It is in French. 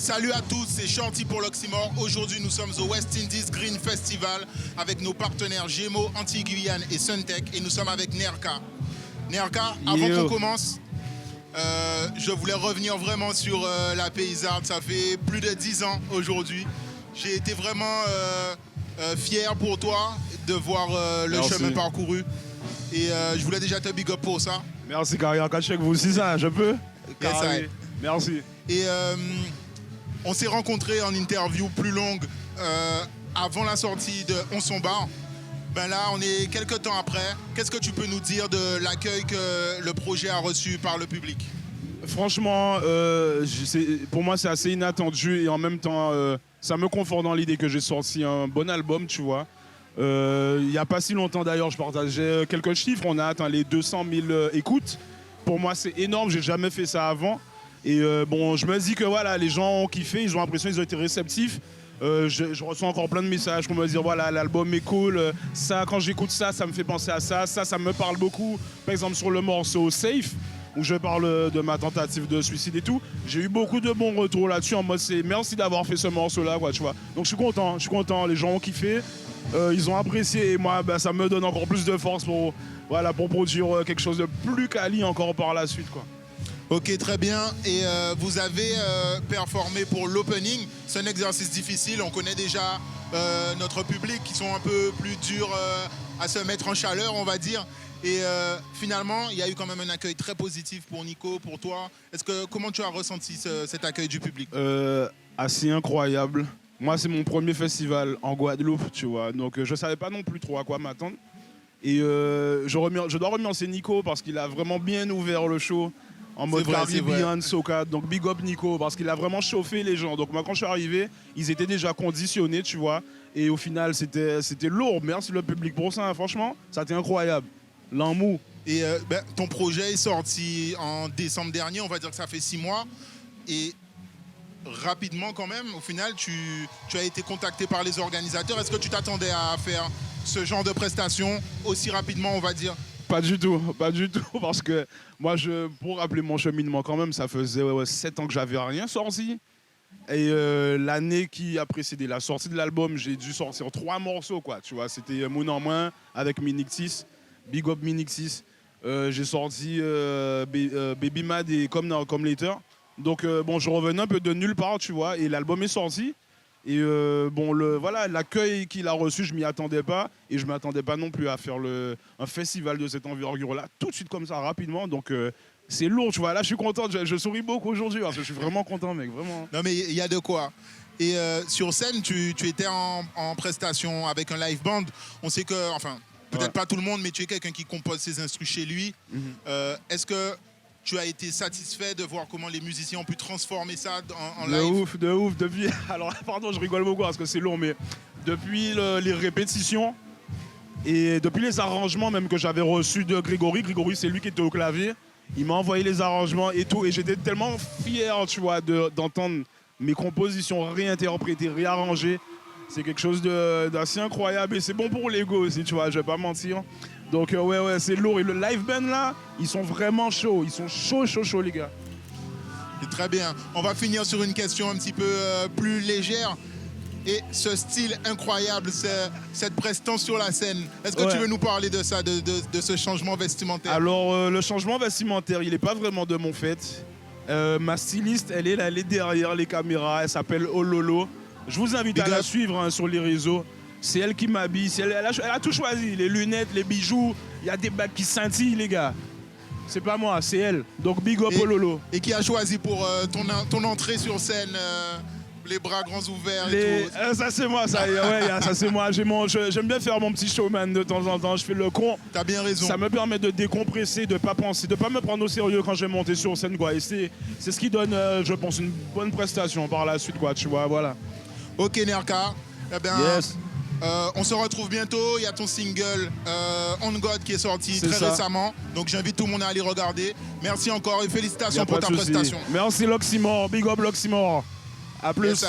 Salut à tous, c'est Shorty pour l'Oxymore. Aujourd'hui, nous sommes au West Indies Green Festival avec nos partenaires Gémeaux, Antilles-Guyane et Suntech. Et nous sommes avec Nerka. Nerka, avant qu'on commence, je voulais revenir vraiment sur la Paysarde. Ça fait plus de 10 ans aujourd'hui. J'ai été vraiment fier pour toi de voir le chemin parcouru. Et je voulais déjà te big up pour ça. Merci, Carrière. Quand je sais que vous aussi, ça, je peux. Yes, merci. Et on s'est rencontrés en interview plus longue avant la sortie de On s'en bar. Ben là, on est quelques temps après. Qu'est-ce que tu peux nous dire de l'accueil que le projet a reçu par le public? Franchement, pour moi, c'est assez inattendu et en même temps, ça me conforte dans l'idée que j'ai sorti un bon album, tu vois. Il n'y a pas si longtemps d'ailleurs, je partageais quelques chiffres. On a atteint les 200 000 écoutes. Pour moi, c'est énorme. J'ai jamais fait ça avant. Et bon, je me dis que voilà, les gens ont kiffé, ils ont l'impression qu'ils ont été réceptifs. Je reçois encore plein de messages pour me dire voilà, l'album est cool. Ça, quand j'écoute ça, ça me fait penser à ça. Ça me parle beaucoup. Par exemple, sur le morceau Safe, où je parle de ma tentative de suicide et tout, j'ai eu beaucoup de bons retours là-dessus. En mode, c'est merci d'avoir fait ce morceau-là, quoi, tu vois. Donc je suis content. Les gens ont kiffé. Ils ont apprécié et moi, ça me donne encore plus de force pour produire quelque chose de plus quali encore par la suite, quoi. Ok, très bien. Et vous avez performé pour l'opening. C'est un exercice difficile. On connaît déjà notre public qui sont un peu plus durs à se mettre en chaleur, on va dire. Et finalement, il y a eu quand même un accueil très positif pour Nico, pour toi. Comment tu as ressenti cet accueil du public? Assez incroyable. Moi, c'est mon premier festival en Guadeloupe, tu vois. Donc, je ne savais pas non plus trop à quoi m'attendre. Et je dois remercier Nico parce qu'il a vraiment bien ouvert le show en mode Caribbean, Soca. Donc, big up Nico parce qu'il a vraiment chauffé les gens. Donc, moi, quand je suis arrivé, ils étaient déjà conditionnés, tu vois. Et au final, c'était lourd. Merci le public pour ça. Franchement, ça a été incroyable. L'amour. Et ton projet est sorti en décembre dernier. On va dire que ça fait 6 mois. Et rapidement quand même, au final, tu as été contacté par les organisateurs. Est-ce que tu t'attendais à faire ce genre de prestation aussi rapidement, on va dire? Pas du tout, parce que moi, pour rappeler mon cheminement quand même, ça faisait 7 ans que j'avais rien sorti. Et l'année qui a précédé la sortie de l'album, j'ai dû sortir 3 morceaux, quoi. Tu vois, c'était Moon en Moins avec Minixis, Big Up Minixis. J'ai sorti Baby Mad et Comme Later. Donc bon, je revenais un peu de nulle part, tu vois, et l'album est sorti. Et bon, l'accueil qu'il a reçu, je m'y attendais pas. Et je m'attendais pas non plus à faire un festival de cette envergure-là, tout de suite comme ça, rapidement. Donc c'est lourd, tu vois. Là, je suis content, je souris beaucoup aujourd'hui, parce que je suis vraiment content, mec, vraiment. Non, mais il y a de quoi. Et sur scène, tu étais en prestation avec un live band. On sait que, enfin, peut-être pas tout le monde, mais tu es quelqu'un qui compose ses instrus chez lui. Est-ce que tu as été satisfait de voir comment les musiciens ont pu transformer ça en live? De ouf. Depuis... Alors, pardon, je rigole beaucoup parce que c'est long, mais depuis les répétitions et depuis les arrangements même que j'avais reçus de Grégory, c'est lui qui était au clavier, il m'a envoyé les arrangements et tout, et j'étais tellement fier, tu vois, d'entendre mes compositions réinterprétées, réarrangées. C'est quelque chose d'assez incroyable et c'est bon pour l'ego aussi, tu vois, je vais pas mentir. Donc ouais, c'est lourd. Et le live band là, ils sont vraiment chauds. Ils sont chauds, les gars. C'est très bien. On va finir sur une question un petit peu plus légère. Et ce style incroyable, cette prestance sur la scène. Est-ce que tu veux nous parler de ça, de ce changement vestimentaire? Alors, le changement vestimentaire, il n'est pas vraiment de mon fait. Ma styliste, elle est derrière les caméras. Elle s'appelle Ololo. Je vous invite à la suivre sur les réseaux. C'est elle qui m'habille. Elle a tout choisi. Les lunettes, les bijoux. Il y a des bagues qui scintillent, les gars. C'est pas moi, c'est elle. Donc, big up Ololo. Et qui a choisi pour ton entrée sur scène les bras grands ouverts et tout? Ça, c'est moi, ça. Ouais, ça, c'est moi. J'aime bien faire mon petit showman de temps en temps. Je fais le con. T'as bien raison. Ça me permet de décompresser, de pas penser, de pas me prendre au sérieux quand je vais monter sur scène, quoi. Et c'est ce qui donne, je pense, une bonne prestation par la suite, quoi. Tu vois, voilà. Ok, Nerka. Eh bien, yes. On se retrouve bientôt. Il y a ton single On God qui est sorti très récemment. Donc j'invite tout le monde à aller regarder. Merci encore et félicitations pour ta prestation. Merci l'Oxymore. Big up l'Oxymore. À plus. Yes,